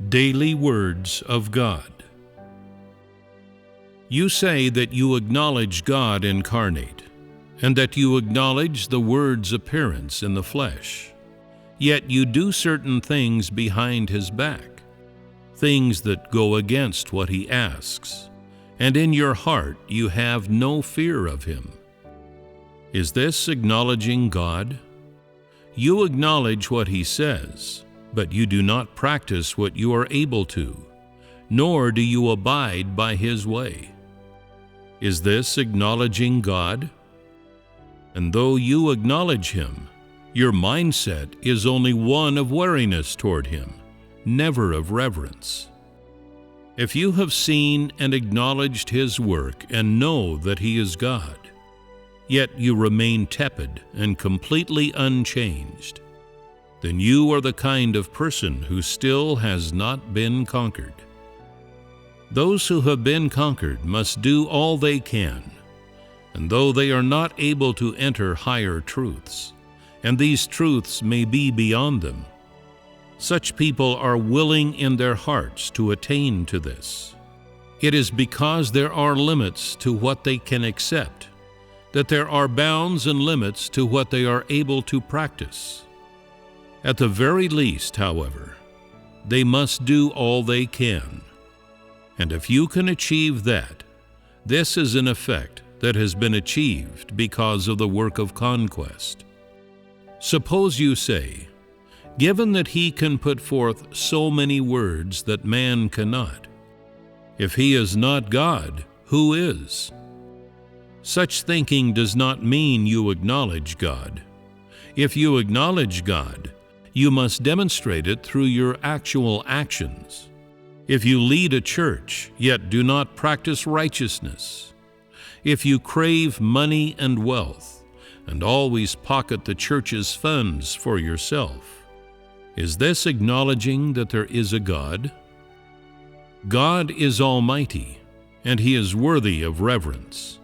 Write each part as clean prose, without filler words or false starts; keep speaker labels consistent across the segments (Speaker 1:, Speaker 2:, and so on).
Speaker 1: Daily Words of God. You say that you acknowledge God incarnate, and that you acknowledge the Word's appearance in the flesh. Yet you do certain things behind his back, things that go against what he asks, and in your heart you have no fear of him. Is this acknowledging God? You acknowledge what he says, but you do not practice what you are able to, nor do you abide by his way. Is this acknowledging God? And though you acknowledge him, your mindset is only one of wariness toward him, never of reverence. If you have seen and acknowledged his work and know that he is God, yet you remain tepid and completely unchanged, then you are the kind of person who still has not been conquered. Those who have been conquered must do all they can, and though they are not able to enter higher truths, and these truths may be beyond them, such people are willing in their hearts to attain to this. It is because there are limits to what they can accept, that there are bounds and limits to what they are able to practice. At the very least, however, they must do all they can. And if you can achieve that, this is an effect that has been achieved because of the work of conquest. Suppose you say, given that he can put forth so many words that man cannot, if he is not God, who is? Such thinking does not mean you acknowledge God. If you acknowledge God, you must demonstrate it through your actual actions. If you lead a church, yet do not practice righteousness, if you crave money and wealth, and always pocket the church's funds for yourself, is this acknowledging that there is a God? God is almighty, and he is worthy of reverence.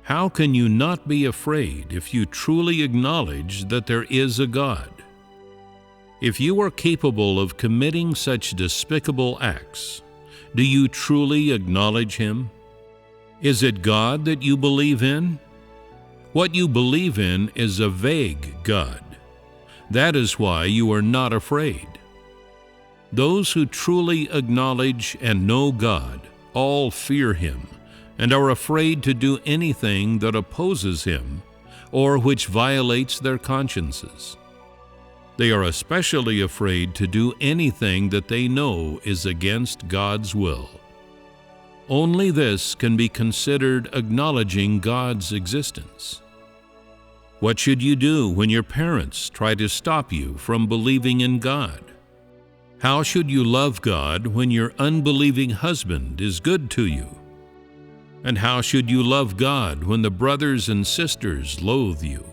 Speaker 1: How can you not be afraid if you truly acknowledge that there is a God? If you are capable of committing such despicable acts, do you truly acknowledge him? Is it God that you believe in? What you believe in is a vague God. That is why you are not afraid. Those who truly acknowledge and know God all fear him and are afraid to do anything that opposes him or which violates their consciences. They are especially afraid to do anything that they know is against God's will. Only this can be considered acknowledging God's existence. What should you do when your parents try to stop you from believing in God? How should you love God when your unbelieving husband is good to you? And how should you love God when the brothers and sisters loathe you?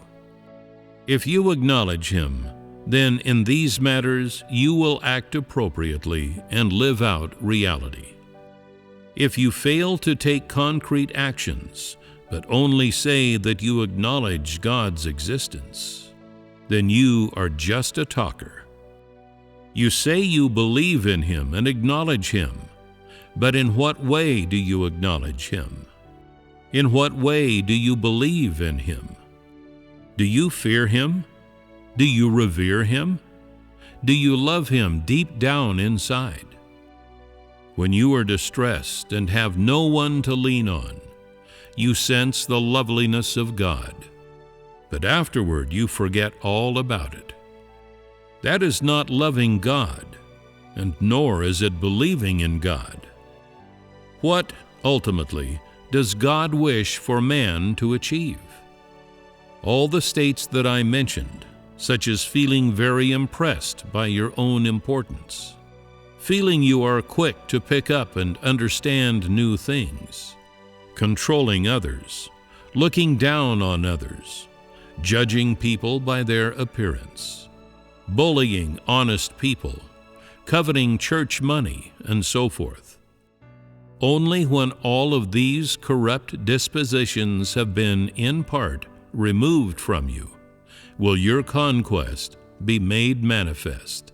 Speaker 1: If you acknowledge him, then in these matters you will act appropriately and live out reality. If you fail to take concrete actions, but only say that you acknowledge God's existence, then you are just a talker. You say you believe in him and acknowledge him, but in what way do you acknowledge him? In what way do you believe in him? Do you fear him? Do you revere him? Do you love him deep down inside? When you are distressed and have no one to lean on, you sense the loveliness of God, but afterward you forget all about it. That is not loving God, and nor is it believing in God. What, ultimately, does God wish for man to achieve? All the states that I mentioned, such as feeling very impressed by your own importance, feeling you are quick to pick up and understand new things, controlling others, looking down on others, judging people by their appearance, bullying honest people, coveting church money, and so forth. Only when all of these corrupt dispositions have been, in part, removed from you, will your conquest be made manifest.